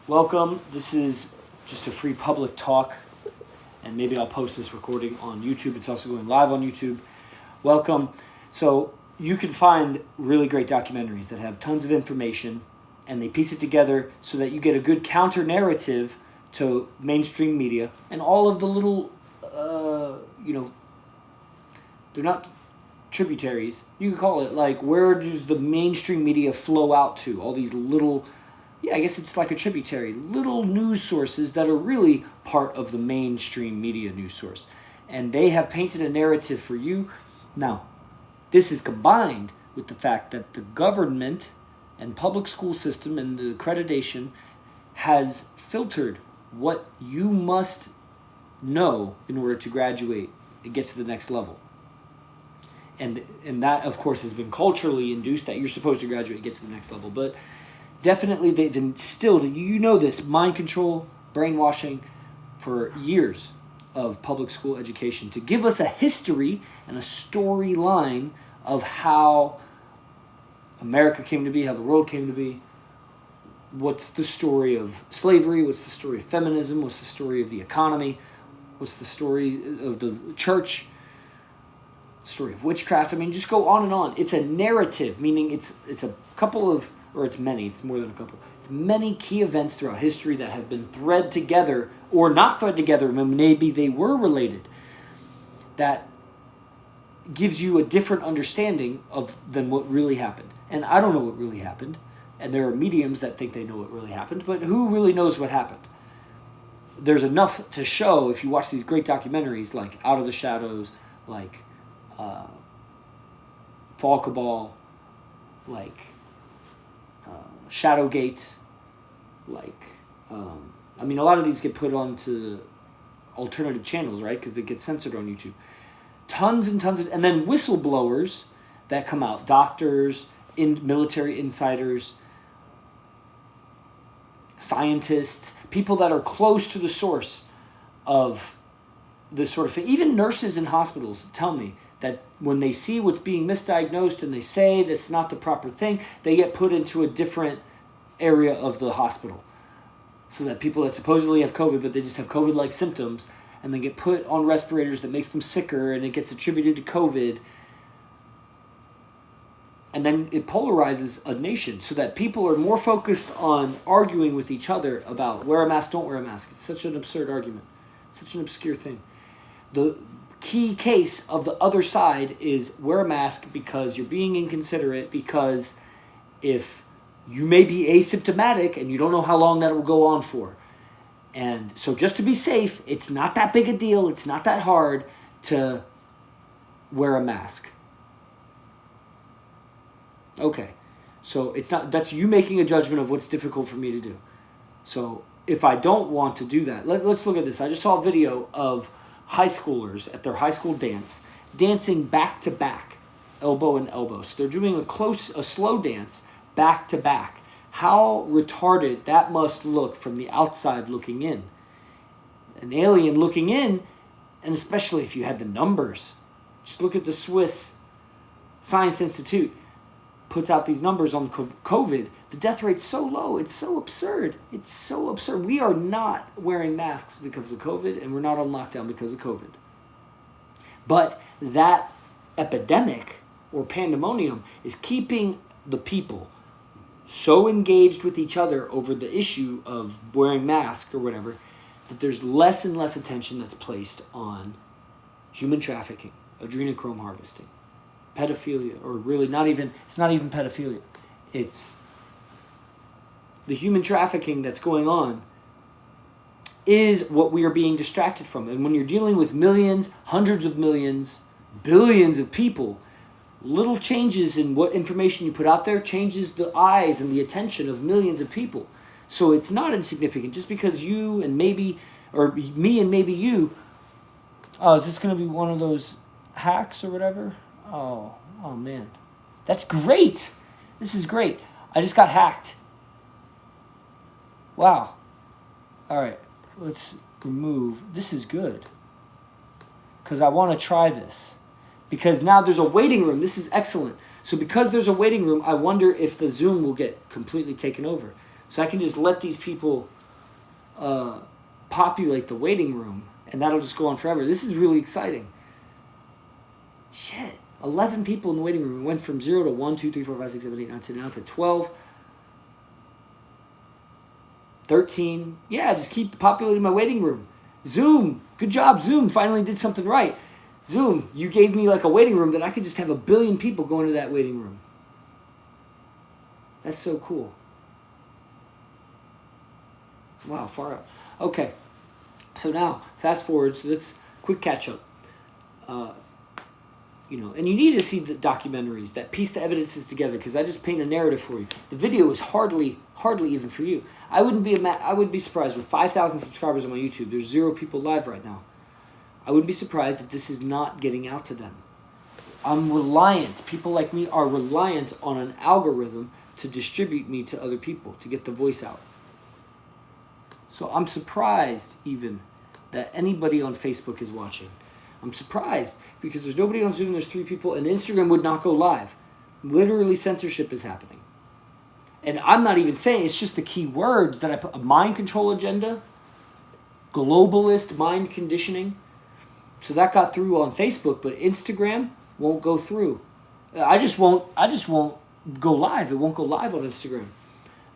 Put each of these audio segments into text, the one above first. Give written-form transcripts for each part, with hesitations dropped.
Welcome. This is just a free public talk, and maybe I'll post this recording on YouTube. It's also going live on YouTube. Welcome. So you can find really great documentaries that have tons of information, and they piece it together so that you get a good counter narrative to mainstream media and all of the little, they're not tributaries. You could call it like, where does the mainstream media flow out to? All these little, I guess it's like a tributary, little news sources that are really part of the mainstream media news source. And they have painted a narrative for you. Now, this is combined with the fact that the government and public school system and the accreditation has filtered what you must know in order to graduate and get to the next level. And that, of course, has been culturally induced that you're supposed to graduate and get to the next level. But definitely they've instilled, this, mind control, brainwashing for years of public school education to give us a history and a storyline of how America came to be, how the world came to be. What's the story of slavery? What's the story of feminism? What's the story of the economy? What's the story of the church? Story of witchcraft. I mean, just go on and on. It's a narrative, meaning it's a couple of, or it's many, it's more than a couple. It's many key events throughout history that have been thread together, or not thread together, maybe they were related, that gives you a different understanding than what really happened. And I don't know what really happened, and there are mediums that think they know what really happened, but who really knows what happened? There's enough to show if you watch these great documentaries like Out of the Shadows, like Fall Cabal, like Shadowgate, like a lot of these get put onto alternative channels, right? Because they get censored on YouTube. Tons and tons of, and then whistleblowers that come out, doctors, military insiders, scientists, people that are close to the source of this sort of thing. Even nurses in hospitals tell me that when they see what's being misdiagnosed and they say that's not the proper thing, they get put into a different area of the hospital. So that people that supposedly have COVID, but they just have COVID-like symptoms, and they get put on respirators that makes them sicker, and it gets attributed to COVID. And then it polarizes a nation so that people are more focused on arguing with each other about wear a mask, don't wear a mask. It's such an absurd argument, such an obscure thing. The key case of the other side is wear a mask because you're being inconsiderate, because if you may be asymptomatic and you don't know how long that will go on for. And so just to be safe, it's not that big a deal, it's not that hard to wear a mask. Okay, so that's you making a judgment of what's difficult for me to do. So if I don't want to do that, let's look at this. I just saw a video of high schoolers at their high school dance, dancing back to back, elbow and elbow. So they're doing a slow dance back to back. How retarded that must look from the outside looking in. An alien looking in, and especially if you had the numbers. Just look at the Swiss Science Institute. Puts out these numbers on COVID. The death rate's so low. It's so absurd. It's so absurd. We are not wearing masks because of COVID, and we're not on lockdown because of COVID. But that epidemic or pandemonium is keeping the people so engaged with each other over the issue of wearing masks or whatever, that there's less and less attention that's placed on human trafficking, adrenochrome harvesting, pedophilia, or really it's not even pedophilia. It's the human trafficking that's going on is what we are being distracted from. And when you're dealing with millions, hundreds of millions, billions of people, little changes in what information you put out there changes the eyes and the attention of millions of people. So it's not insignificant just because you and maybe, or me and maybe you, is this going to be one of those hacks or whatever? Oh man. That's great. This is great. I just got hacked. Wow. All right. Let's remove. This is good. Because I want to try this. Because now there's a waiting room. This is excellent. So because there's a waiting room, I wonder if the Zoom will get completely taken over. So I can just let these people populate the waiting room, and that'll just go on forever. This is really exciting. Shit. 11 people in the waiting room. We went from 0 to 1, 2, 3, 4, 5, 6, 7, 8, 9, 10. Now it's at 12. 13. Yeah, just keep populating my waiting room. Zoom. Good job, Zoom. Finally did something right. Zoom, you gave me like a waiting room that I could just have 1 billion people go into that waiting room. That's so cool. Wow, far out. Okay. So now, fast forward. So let's quick catch up. And you need to see the documentaries that piece the evidences together, because I just paint a narrative for you. The video is hardly even for you. I wouldn't be surprised with 5,000 subscribers on my YouTube. There's 0 people live right now. I wouldn't be surprised if this is not getting out to them. I'm reliant. People like me are reliant on an algorithm to distribute me to other people, to get the voice out. So I'm surprised even that anybody on Facebook is watching. I'm surprised because there's nobody on Zoom, there's 3 people, and Instagram would not go live. Literally censorship is happening. And I'm not even saying, it's just the key words that I put. A mind control agenda, globalist mind conditioning. So that got through on Facebook, but Instagram won't go through. I just won't go live. It won't go live on Instagram.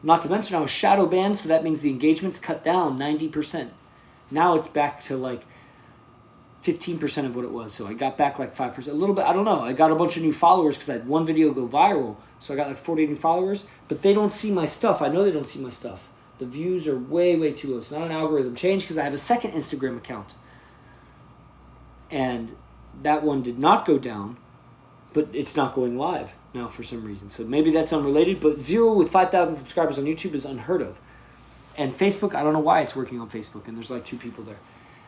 Not to mention I was shadow banned, so that means the engagement's cut down 90%. Now it's back to like 15% of what it was. So I got back like 5%, a little bit. I don't know. I got a bunch of new followers because I had one video go viral. So I got like 40 new followers, but they don't see my stuff. I know they don't see my stuff. The views are way, way too low. It's not an algorithm change because I have a second Instagram account. And that one did not go down, but it's not going live now for some reason. So maybe that's unrelated, but 0 with 5,000 subscribers on YouTube is unheard of. And Facebook, I don't know why it's working on Facebook, and there's like 2 people there.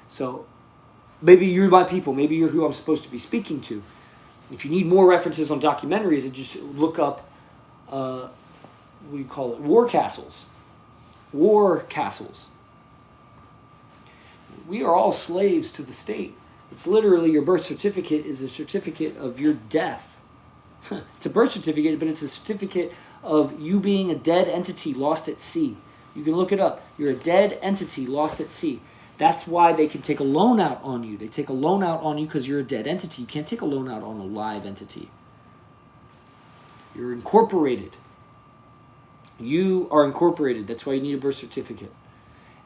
So maybe you're my people. Maybe you're who I'm supposed to be speaking to. If you need more references on documentaries, just look up, what do you call it? War castles. War castles. We are all slaves to the state. It's literally your birth certificate is a certificate of your death. It's a birth certificate, but it's a certificate of you being a dead entity lost at sea. You can look it up. You're a dead entity lost at sea. That's why they can take a loan out on you. They take a loan out on you because you're a dead entity. You can't take a loan out on a live entity. You're incorporated. You are incorporated. That's why you need a birth certificate.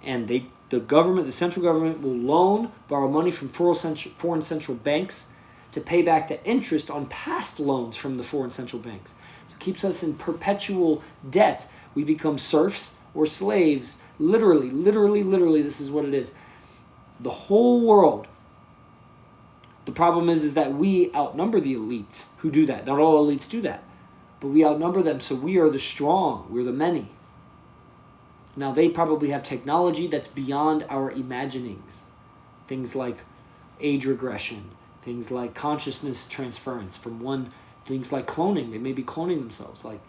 And the government, the central government, will borrow money from foreign central banks to pay back the interest on past loans from the foreign central banks. So it keeps us in perpetual debt. We become serfs or slaves. Literally, this is what it is. The whole world. The problem is that we outnumber the elites who do that. Not all elites do that. But we outnumber them, so we are the strong. We're the many. Now, they probably have technology that's beyond our imaginings. Things like age regression. Things like consciousness transference from one. Things like cloning. They may be cloning themselves. Like,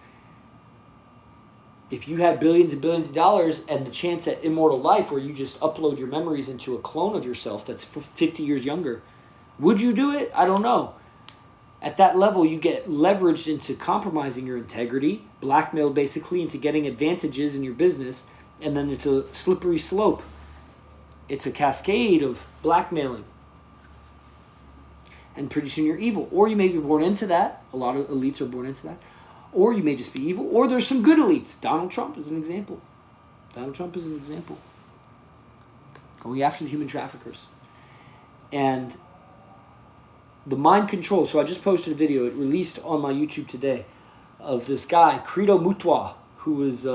if you had billions and billions of dollars and the chance at immortal life where you just upload your memories into a clone of yourself that's 50 years younger, would you do it? I don't know. At that level, you get leveraged into compromising your integrity, blackmailed basically into getting advantages in your business, and then it's a slippery slope. It's a cascade of blackmailing. And pretty soon you're evil. Or you may be born into that. A lot of elites are born into that. Or you may just be evil. Or there's some good elites. Donald Trump is an example. Going after the human traffickers. And the mind control. So I just posted a video. It released on my YouTube today of this guy, Credo Mutwa, who was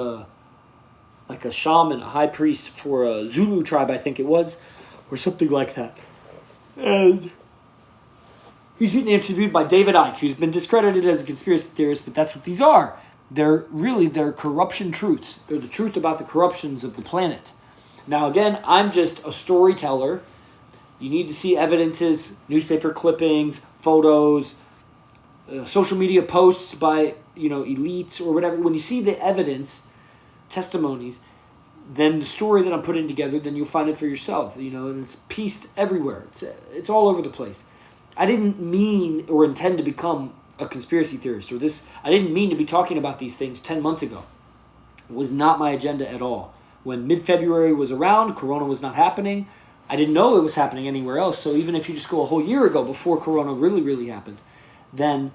like a shaman, a high priest for a Zulu tribe, I think it was, or something like that. And he's being interviewed by David Icke, who's been discredited as a conspiracy theorist, but that's what these are. They're corruption truths. They're the truth about the corruptions of the planet. Now, again, I'm just a storyteller. You need to see evidences, newspaper clippings, photos, social media posts by elites or whatever. When you see the evidence, testimonies, then the story that I'm putting together, then you'll find it for yourself. And it's pieced everywhere. It's all over the place. I didn't mean or intend to become a conspiracy theorist I didn't mean to be talking about these things 10 months ago. was not my agenda at all. When mid-February was around, Corona was not happening. I didn't know it was happening anywhere else. So even if you just go a whole year ago before Corona really, really happened, then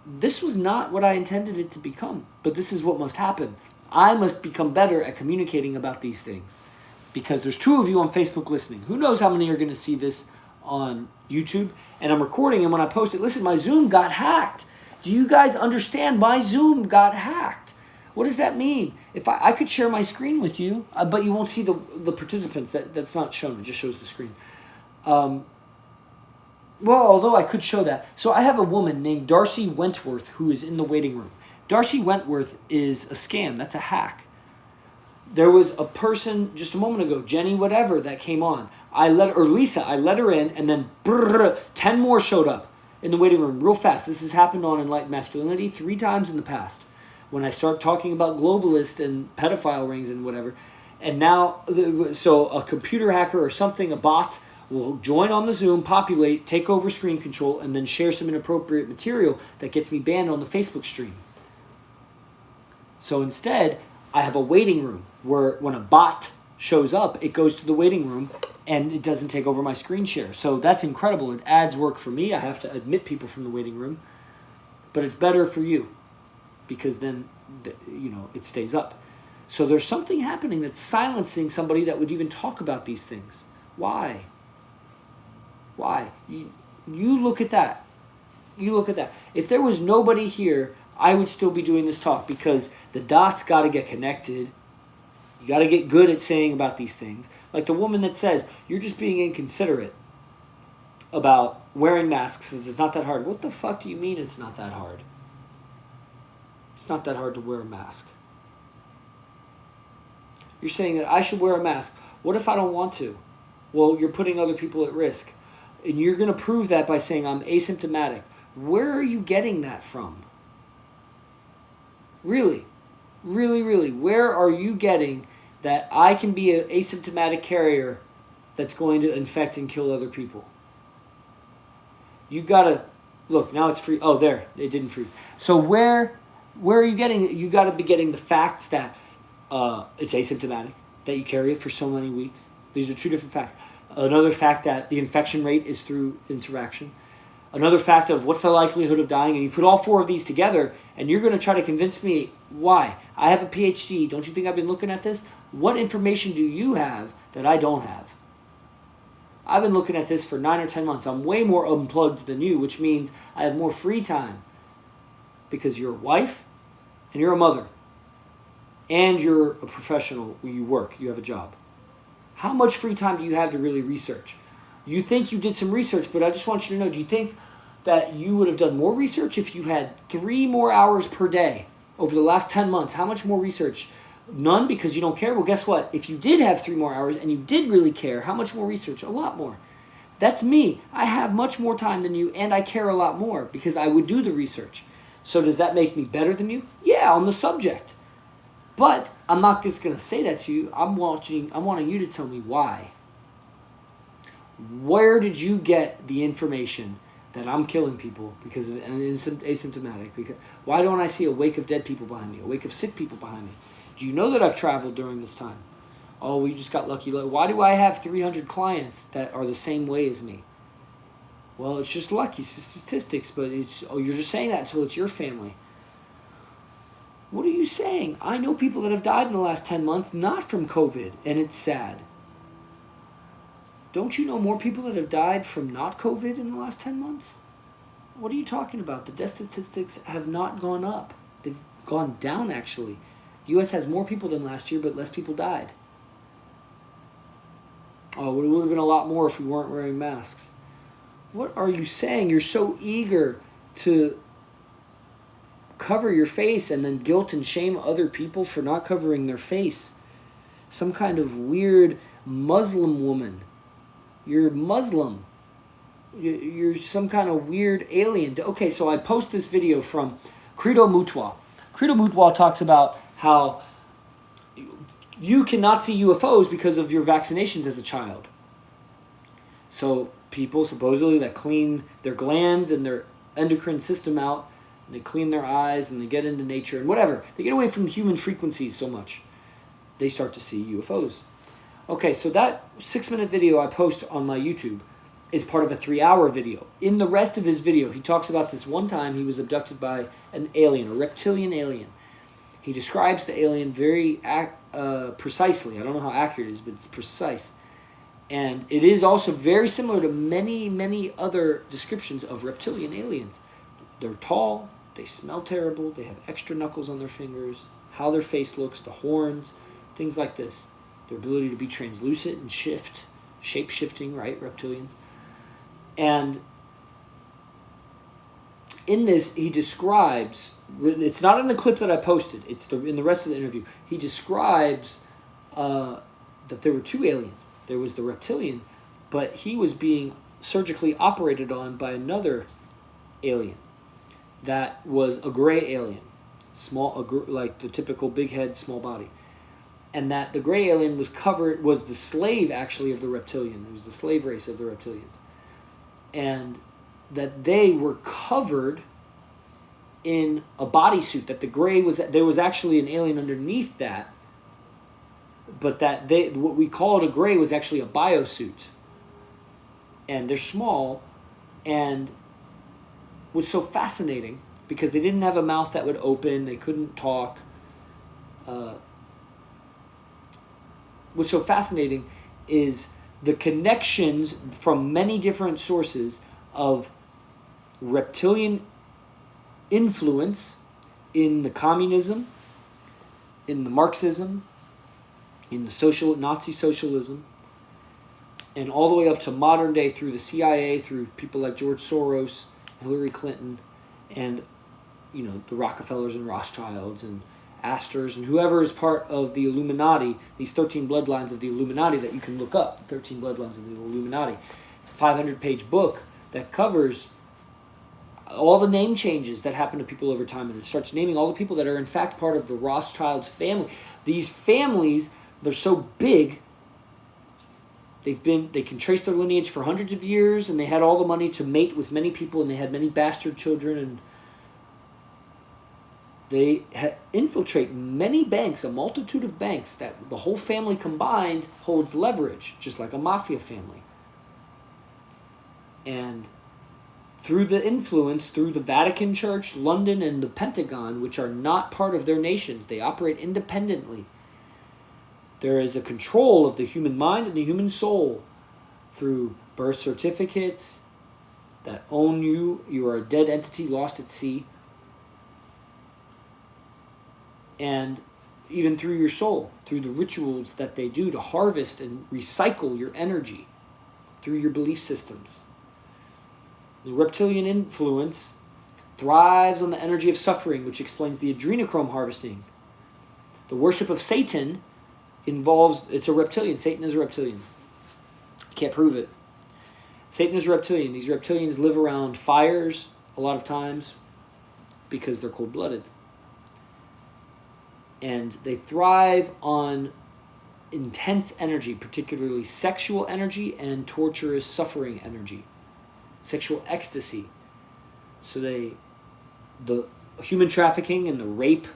this was not what I intended it to become. But this is what must happen. I must become better at communicating about these things. Because there's 2 of you on Facebook listening. Who knows how many are going to see this on YouTube? And I'm recording, and when I post it, listen, my Zoom got hacked. Do you guys understand? My Zoom got hacked. What does that mean? If I could share my screen with you, but you won't see the participants. That's not shown. It just shows the screen. Well, although I could show that. So I have a woman named Darcy Wentworth who is in the waiting room. Darcy Wentworth is a scam. That's a hack. There was a person just a moment ago, Jenny whatever, that came on. Lisa, I let her in, and then 10 more showed up in the waiting room real fast. This has happened on Enlightened Masculinity 3 times in the past. When I start talking about globalist and pedophile rings and whatever. And now, so a computer hacker or something, a bot, will join on the Zoom, populate, take over screen control, and then share some inappropriate material that gets me banned on the Facebook stream. So instead, I have a waiting room where when a bot shows up, it goes to the waiting room and it doesn't take over my screen share. So that's incredible. It adds work for me. I have to admit people from the waiting room. But it's better for you because then, it stays up. So there's something happening that's silencing somebody that would even talk about these things. Why? You look at that. You look at that. If there was nobody here, I would still be doing this talk because the dots got to get connected. You got to get good at saying about these things. Like the woman that says, you're just being inconsiderate about wearing masks. It's not that hard. What the fuck do you mean it's not that hard? It's not that hard to wear a mask. You're saying that I should wear a mask. What if I don't want to? Well, you're putting other people at risk. And you're going to prove that by saying I'm asymptomatic. Where are you getting that from? Really, where are you getting that I can be an asymptomatic carrier that's going to infect and kill other people? You gotta, look, now it's free. Oh, there, it didn't freeze. So where are you getting it? You gotta be getting the facts that it's asymptomatic, that you carry it for so many weeks. These are 2 different facts. Another fact that the infection rate is through interaction. Another fact of what's the likelihood of dying, and you put all 4 of these together, and you're going to try to convince me why. I have a PhD. Don't you think I've been looking at this? What information do you have that I don't have? I've been looking at this for 9 or 10 months. I'm way more unplugged than you, which means I have more free time because you're a wife and you're a mother and you're a professional. You work. You have a job. How much free time do you have to really research? You think you did some research, but I just want you to know, do you think that you would have done more research if you had 3 more hours per day over the last 10 months? How much more research? None, because you don't care? Well, guess what? If you did have 3 more hours and you did really care, how much more research? A lot more. That's me. I have much more time than you, and I care a lot more because I would do the research. So does that make me better than you? Yeah, on the subject. But I'm not just going to say that to you. I'm wanting you to tell me why. Where did you get the information that I'm killing people because of asymptomatic? Because why don't I see a wake of dead people behind me, a wake of sick people behind me? Do you know that I've traveled during this time? Oh, we just got lucky. Why do I have 300 clients that are the same way as me? Well, it's just lucky statistics, but you're just saying that until it's your family. What are you saying? I know people that have died in the last 10 months, not from COVID, and it's sad. Don't you know more people that have died from not COVID in the last 10 months? What are you talking about? The death statistics have not gone up. They've gone down, actually. The U.S. has more people than last year, but less people died. Oh, it would have been a lot more if we weren't wearing masks. What are you saying? You're so eager to cover your face and then guilt and shame other people for not covering their face. Some kind of weird Muslim woman. You're Muslim. You're some kind of weird alien. Okay, so I post this video from Credo Mutwa. Credo Mutwa talks about how you cannot see UFOs because of your vaccinations as a child. So people supposedly that clean their glands and their endocrine system out They clean their eyes and they get into nature and whatever. They get away from human frequencies so much. They start to see UFOs. Okay, so that 6-minute video I post on my YouTube is part of a 3-hour video. In the rest of his video, he talks about this one time he was abducted by an alien, a reptilian alien. He describes the alien very precisely. I don't know how accurate it is, but it's precise. And it is also very similar to many, many other descriptions of reptilian aliens. They're tall, they smell terrible, they have extra knuckles on their fingers, how their face looks, the horns, things like this. Their ability to be translucent and shape-shifting, right, reptilians. And in this, he describes, it's not in the clip that I posted, it's in the rest of the interview, he describes that there were 2 aliens. There was the reptilian, but he was being surgically operated on by another alien that was a gray alien, like the typical big head, small body. And that the gray alien was the slave, actually, of the reptilian. It was the slave race of the reptilians. And that they were covered in a bodysuit, that there was actually an alien underneath that, but that what we called a gray was actually a biosuit. And they're small, and what's so fascinating, because they didn't have a mouth that would open, they couldn't talk. What's so fascinating is the connections from many different sources of reptilian influence in the communism, in the Marxism, in the Nazi socialism, and all the way up to modern day through the CIA, through people like George Soros, Hillary Clinton, and the Rockefellers and Rothschilds and Astors and whoever is part of the Illuminati, these 13 bloodlines of the Illuminati that you can look up, 13 bloodlines of the Illuminati. It's a 500-page book that covers all the name changes that happen to people over time, and it starts naming all the people that are in fact part of the Rothschilds family. These families, they're so big, they can trace their lineage for hundreds of years, and they had all the money to mate with many people, and they had many bastard children, and they infiltrate many banks, a multitude of banks, that the whole family combined holds leverage, just like a mafia family. And through the influence, through the Vatican Church, London, and the Pentagon, which are not part of their nations, they operate independently. There is a control of the human mind and the human soul through birth certificates that own you. You are a dead entity lost at sea. And even through your soul, through the rituals that they do to harvest and recycle your energy through your belief systems. The reptilian influence thrives on the energy of suffering, which explains the adrenochrome harvesting. The worship of Satan it's a reptilian. Satan is a reptilian. You can't prove it. Satan is a reptilian. These reptilians live around fires a lot of times because they're cold-blooded. And they thrive on intense energy, particularly sexual energy and torturous suffering energy. Sexual ecstasy. So the human trafficking and the rape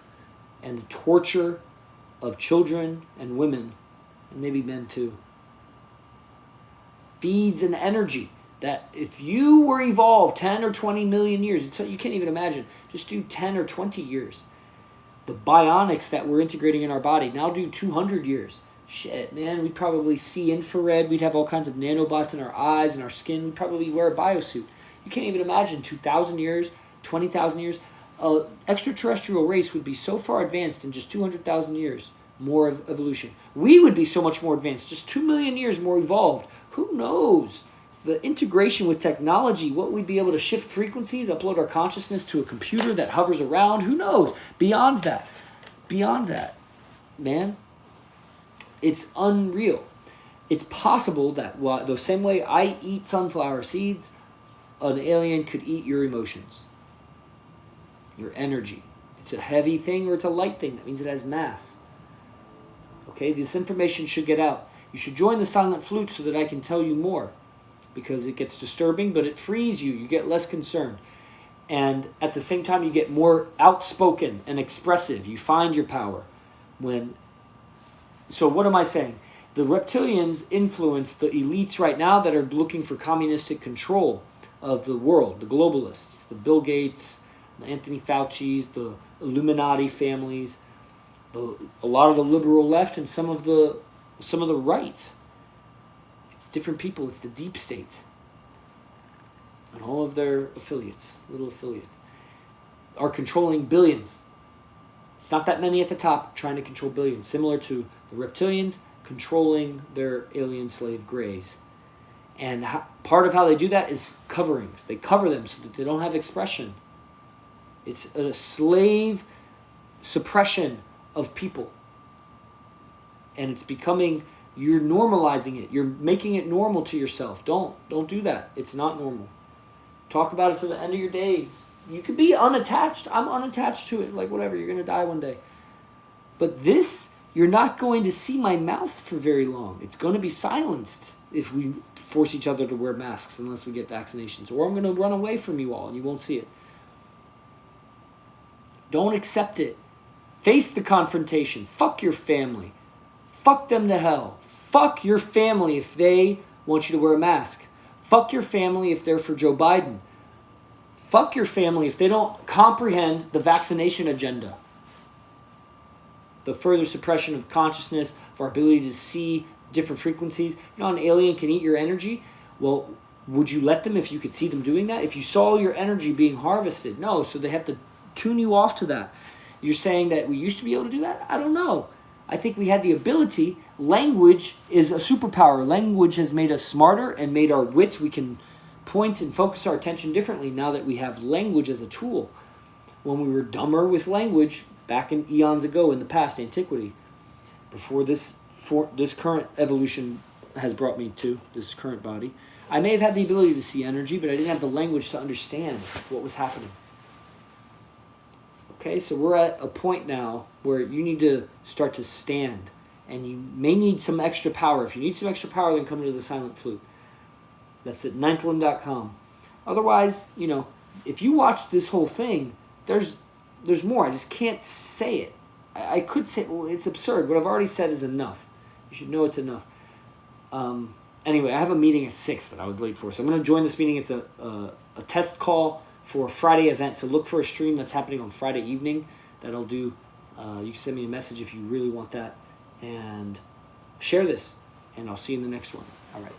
and the torture of children and women, and maybe men too, feeds an energy that if you were evolved 10 or 20 million years, you can't even imagine, just do 10 or 20 years. The bionics that we're integrating in our body now do 200 years. Shit, man, we'd probably see infrared. We'd have all kinds of nanobots in our eyes and our skin. We'd probably wear a biosuit. You can't even imagine 2,000 years, 20,000 years. An extraterrestrial race would be so far advanced in just 200,000 years more of evolution. We would be so much more advanced, just 2 million years more evolved. Who knows? The integration with technology, what we'd be able to shift frequencies, upload our consciousness to a computer that hovers around. Who knows? Beyond that, man, it's unreal. It's possible that the same way I eat sunflower seeds, an alien could eat your emotions, your energy. It's a heavy thing or it's a light thing. That means it has mass. Okay, this information should get out. You should join the Silent Flute so that I can tell you more, because it gets disturbing, but it frees you. You get less concerned. And at the same time, you get more outspoken and expressive. You find your power. So what am I saying? The reptilians influence the elites right now that are looking for communistic control of the world, the globalists, the Bill Gates, the Anthony Fauci's, the Illuminati families, a lot of the liberal left, and some of the right. It's different people. It's the deep state. And all of their affiliates, little affiliates, are controlling billions. It's not that many at the top trying to control billions, similar to the reptilians controlling their alien slave greys. And part of how they do that is coverings. They cover them so that they don't have expression. It's a slave suppression of people. And it's becoming, you're normalizing it. You're making it normal to yourself. Don't do that. It's not normal. Talk about it to the end of your days. You could be unattached. I'm unattached to it. Like, whatever. You're going to die one day. But this, you're not going to see my mouth for very long. It's going to be silenced if we force each other to wear masks unless we get vaccinations. Or I'm going to run away from you all and you won't see it. Don't accept it. Face the confrontation. Fuck your family. Fuck them to hell. Fuck your family if they want you to wear a mask. Fuck your family if they're for Joe Biden. Fuck your family if they don't comprehend the vaccination agenda. The further suppression of consciousness, of our ability to see different frequencies. You know, an alien can eat your energy. Well, would you let them if you could see them doing that? If you saw your energy being harvested? No, so they have to tune you off to that. You're saying that we used to be able to do that? I don't know. I think we had the ability. Language is a superpower. Language has made us smarter and made our wits. We can point and focus our attention differently now that we have language as a tool. When we were dumber with language back in eons ago in the past, antiquity, before this current evolution has brought me to this current body, I may have had the ability to see energy, but I didn't have the language to understand what was happening. Okay, so we're at a point now where you need to start to stand, and you may need some extra power. If you need some extra power, then come to the Silent Flute. That's at ninthland.com. Otherwise, you know, if you watch this whole thing, there's more. I just can't say it. I could say, well, it's absurd. What I've already said is enough. You should know it's enough. Anyway, I have a meeting at 6 that I was late for, so I'm going to join this meeting. It's a test call for a Friday event, so look for a stream that's happening on Friday evening that I'll do. You can send me a message if you really want that, and share this, and I'll see you in the next one. All right.